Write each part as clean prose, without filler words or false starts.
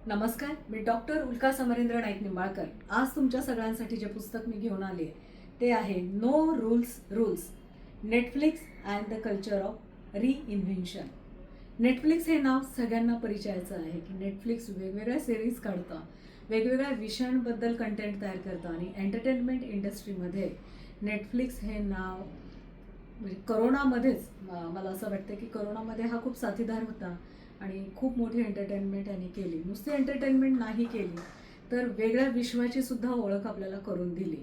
नमस्कार, मी डॉक्टर उल्का समरेंद्र नाईक निंबाळकर. आज तुमच्या सगळ्यांसाठी जे पुस्तक मी घेऊन आले ते आहे no rules rules, Netflix and the culture of reinvention. Netflix हे नाव सगळ्यांना परिचयाचं आहे की नेटफ्लिक्स वेगवेगळ्या सिरीज काढतं, वेगवेगळ्या विषयांबद्दल कंटेंट तयार करतं आणि एंटरटेनमेंट इंडस्ट्रीमध्ये नेटफ्लिक्स हे नाव म्हणजे करोनामध्येच मला असं वाटतं की करोनामध्ये हा खूप साथीदार होता आणि खूप मोठी एंटरटेनमेंट यांनी केली. नुसती एंटरटेनमेंट नाही केली तर वेगळ्या विश्वाची सुद्धा ओळख आपल्याला करून दिली.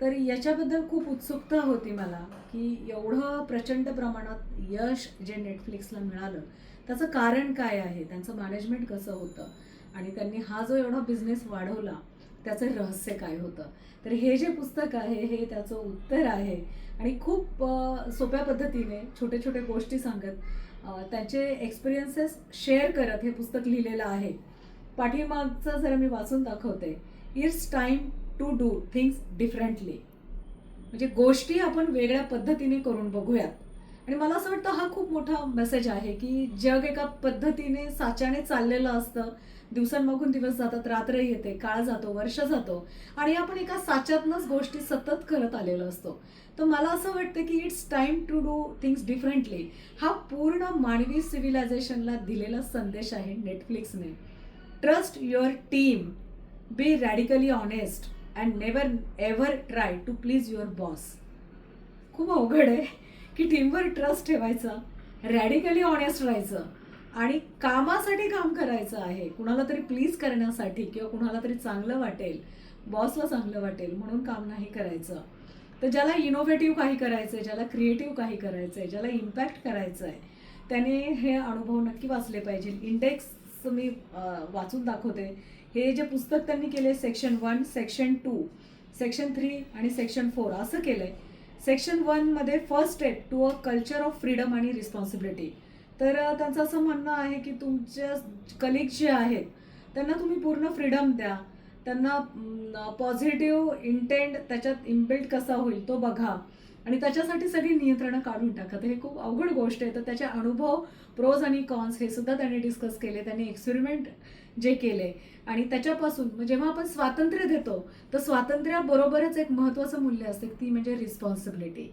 तर याच्याबद्दल खूप उत्सुकता होती मला की एवढं प्रचंड प्रमाणात यश जे नेटफ्लिक्सला मिळालं त्याचं कारण काय आहे, त्यांचं मॅनेजमेंट कसं होतं आणि त्यांनी हा जो एवढा बिझनेस वाढवला त्याचं रहस्य काय होतं. तर हे जे पुस्तक आहे हे त्याचं उत्तर आहे आणि खूप सोप्या पद्धतीने छोटे छोटे गोष्टी सांगत त्यांचे एक्सपिरियन्सेस शेअर करत हे पुस्तक लिहिलेलं आहे. पाठीमागचं जरा मी वाचून दाखवते. It's time to do things differently. म्हणजे गोष्टी आपण वेगळ्या पद्धतीने करून बघूयात आणि मला असं वाटतं हा खूप मोठा मेसेज आहे की जग एका पद्धतीने साच्याने चाललेलं असतं. दिवसांमागून दिवस जातात, रात्र येते, काळ जातो, वर्ष जातो आणि आपण एका साच्यातनंच गोष्टी सतत करत आलेलो असतो. तर मला असं वाटतं की it's time to do things differently हा पूर्ण मानवी सिव्हिलायझेशनला दिलेला संदेश आहे नेटफ्लिक्सने. Trust your team, be radically honest and never ever try to please your boss. खूप अवघड आहे की टीमवर ट्रस्ट ठेवायचा, रॅडिकली ऑनेस्ट राहायचं आणि कामासाठी काम करायचं आहे, कुणाला तरी प्लीज करण्यासाठी किंवा कुणाला तरी चांगलं वाटेल, बॉसला चांगलं वाटेल म्हणून काम नाही करायचं. तर ज्याला इनोव्हेटिव्ह काही करायचं आहे, ज्याला क्रिएटिव्ह काही करायचं आहे, ज्याला इम्पॅक्ट करायचं आहे त्याने हे अनुभव नक्की वाचले पाहिजे. इंडेक्स मी वाचून दाखवते. हे जे पुस्तक त्यांनी केले सेक्शन 1, सेक्शन 2, सेक्शन 3 आणि सेक्शन 4 असं केलं आहे. सेक्शन 1मध्ये first step to a culture of freedom आणि रिस्पॉन्सिबिलिटी. तर त्यांचं असं म्हणणं आहे की तुमच्या कलिग जे आहेत त्यांना तुम्ही पूर्ण फ्रीडम द्या, त्यांना पॉझिटिव्ह इंटेंट त्याच्यात इम्बिल्ड कसा होईल तो बघा आणि त्याच्यासाठी सगळी नियंत्रणं काढून टाका. तर हे खूप अवघड गोष्ट आहे. तर त्याचे अनुभव, प्रोज आणि कॉन्स हे सुद्धा त्यांनी डिस्कस केले. त्यांनी एक्सपेरिमेंट जे केले आणि त्याच्यापासून जेव्हा आपण स्वातंत्र्य देतो तर स्वातंत्र्याबरोबरच एक महत्त्वाचं मूल्य असते ती म्हणजे रिस्पॉन्सिबिलिटी.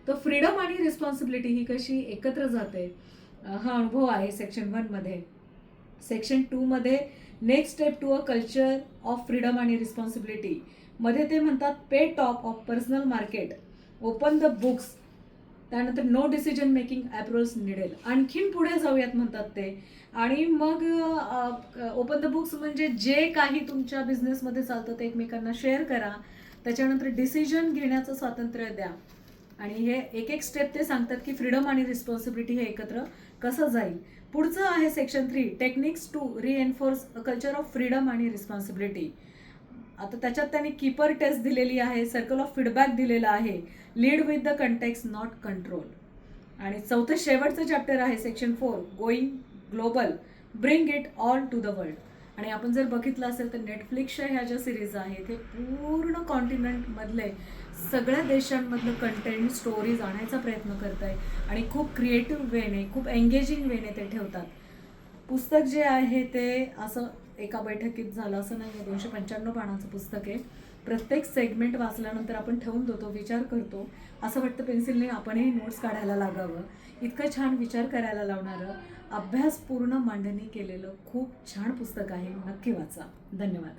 तर फ्रीडम आणि रिस्पॉन्सिबिलिटी ही कशी एकत्र जाते हा अनुभव आहे सेक्शन 1मध्ये. सेक्शन 2मध्ये next step to a culture of freedom आणि रिस्पॉन्सिबिलिटी मध्ये ते म्हणतात pay top of personal market, open the books, त्यानंतर नो डिसिजन मेकिंग अप्रोच निडेल. आणखीन पुढे जाऊयात म्हणतात ते आणि मग ओपन द बुक्स म्हणजे जे काही तुमच्या बिझनेसमध्ये चालतं ते एकमेकांना शेअर करा. त्याच्यानंतर डिसिजन घेण्याचं स्वातंत्र्य द्या आणि हे एक एक स्टेप ते सांगतात की फ्रीडम आणि रिस्पॉन्सिबिलिटी हे एकत्र कसं जाईल. पुढचं आहे section 3, techniques to reinforce a culture of freedom आणि रिस्पॉन्सिबिलिटी. आता त्याच्यात त्यांनी कीपर टेस्ट दिलेली आहे, सर्कल ऑफ फीडबॅक दिलेला आहे, lead with the context not control. आणि चौथं शेवटचं चॅप्टर आहे section 4, going global, bring it all to the world. आणि आपण जर बघितलं असेल तर नेटफ्लिक्सच्या ह्या ज्या सिरीज आहेत हे पूर्ण कॉन्टिनेंटमधले सगळ्या देशांमधलं कंटेंट, स्टोरीज आणायचा प्रयत्न करत आहे आणि खूप क्रिएटिव्ह वेने, खूप एंगेजिंग वेने ते ठेवतात. पुस्तक जे आहे ते असं एका बैठकीत झालं असं नाही आहे. 295 पानांचं पुस्तक आहे. प्रत्येक सेगमेंट वाचल्यानंतर आपण ठेवून देतो, विचार करतो, असं वाटतं पेन्सिलने आपणही नोट्स काढायला लागावं. इतकं छान विचार करायला लावणारं, अभ्यासपूर्ण मांडणी केलेलं खूप छान पुस्तक आहे. नक्की वाचा. धन्यवाद.